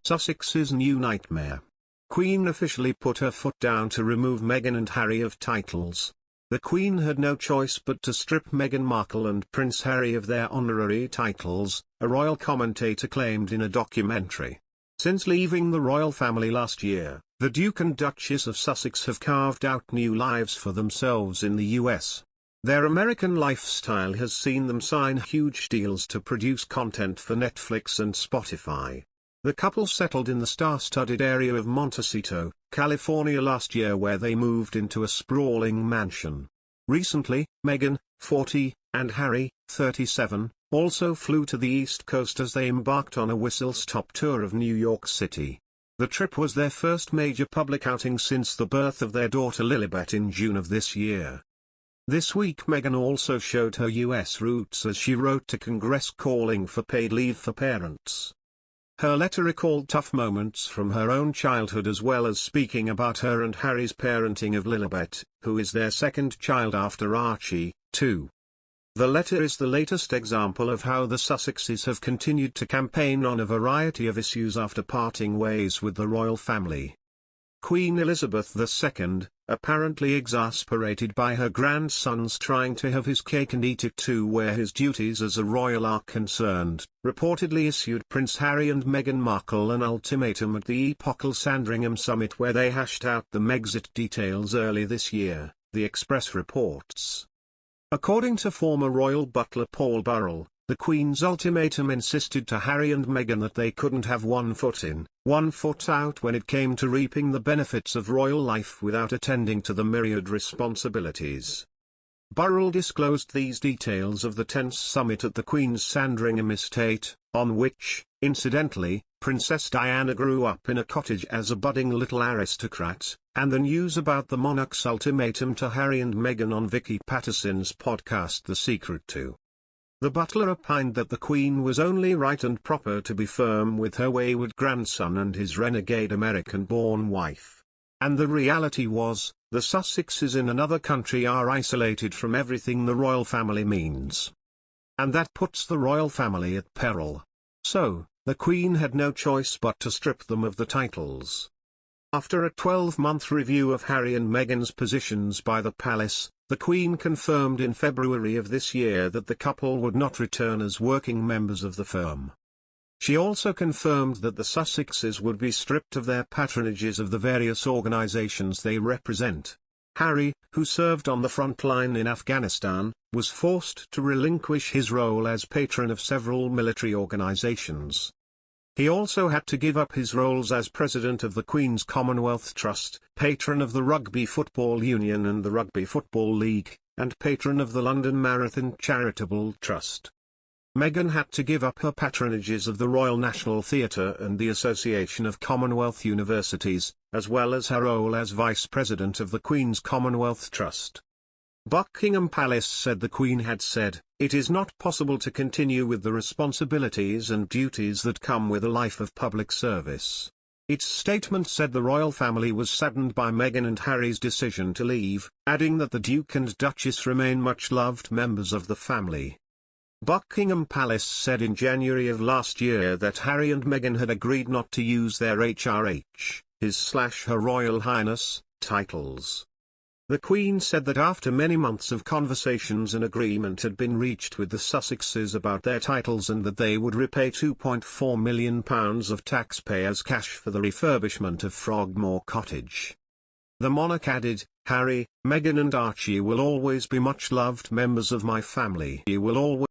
Sussex's new nightmare. Queen officially put her foot down to remove Meghan and Harry of titles. The Queen had no choice but to strip Meghan Markle and Prince Harry of their honorary titles, a royal commentator claimed in a documentary. Since leaving the royal family last year, the Duke and Duchess of Sussex have carved out new lives for themselves in the US. Their American lifestyle has seen them sign huge deals to produce content for Netflix and Spotify. The couple settled in the star-studded area of Montecito, California last year, where they moved into a sprawling mansion. Recently, Meghan, 40, and Harry, 37, also flew to the East Coast as they embarked on a whistle-stop tour of New York City. The trip was their first major public outing since the birth of their daughter Lilibet in June of this year. This week Meghan also showed her US roots as she wrote to Congress calling for paid leave for parents. Her letter recalled tough moments from her own childhood as well as speaking about her and Harry's parenting of Lilibet, who is their second child after Archie, too. The letter is the latest example of how the Sussexes have continued to campaign on a variety of issues after parting ways with the royal family. Queen Elizabeth II, apparently exasperated by her grandson's trying to have his cake and eat it too where his duties as a royal are concerned, reportedly issued Prince Harry and Meghan Markle an ultimatum at the epochal Sandringham summit where they hashed out the Megxit details early this year, the Express reports. According to former royal butler Paul Burrell, the Queen's ultimatum insisted to Harry and Meghan that they couldn't have one foot in, one foot out when it came to reaping the benefits of royal life without attending to the myriad responsibilities. Burrell disclosed these details of the tense summit at the Queen's Sandringham estate, on which, incidentally, Princess Diana grew up in a cottage as a budding little aristocrat, and the news about the monarch's ultimatum to Harry and Meghan on Vicky Patterson's podcast The Secret to. The butler opined that the Queen was only right and proper to be firm with her wayward grandson and his renegade American-born wife. And the reality was, the Sussexes in another country are isolated from everything the royal family means. And that puts the royal family at peril. So, the Queen had no choice but to strip them of the titles. After a 12-month review of Harry and Meghan's positions by the palace, the Queen confirmed in February of this year that the couple would not return as working members of the firm. She also confirmed that the Sussexes would be stripped of their patronages of the various organizations they represent. Harry, who served on the front line in Afghanistan, was forced to relinquish his role as patron of several military organizations. He also had to give up his roles as president of the Queen's Commonwealth Trust, patron of the Rugby Football Union and the Rugby Football League, and patron of the London Marathon Charitable Trust. Meghan had to give up her patronages of the Royal National Theatre and the Association of Commonwealth Universities, as well as her role as vice president of the Queen's Commonwealth Trust. Buckingham Palace said the Queen had said, "It is not possible to continue with the responsibilities and duties that come with a life of public service." Its statement said the royal family was saddened by Meghan and Harry's decision to leave, adding that the Duke and Duchess remain much-loved members of the family. Buckingham Palace said in January of last year that Harry and Meghan had agreed not to use their HRH, His/Her Royal Highness, titles. The Queen said that after many months of conversations an agreement had been reached with the Sussexes about their titles and that they would repay £2.4 million of taxpayers' cash for the refurbishment of Frogmore Cottage. The monarch added, "Harry, Meghan and Archie will always be much-loved members of my family. You will always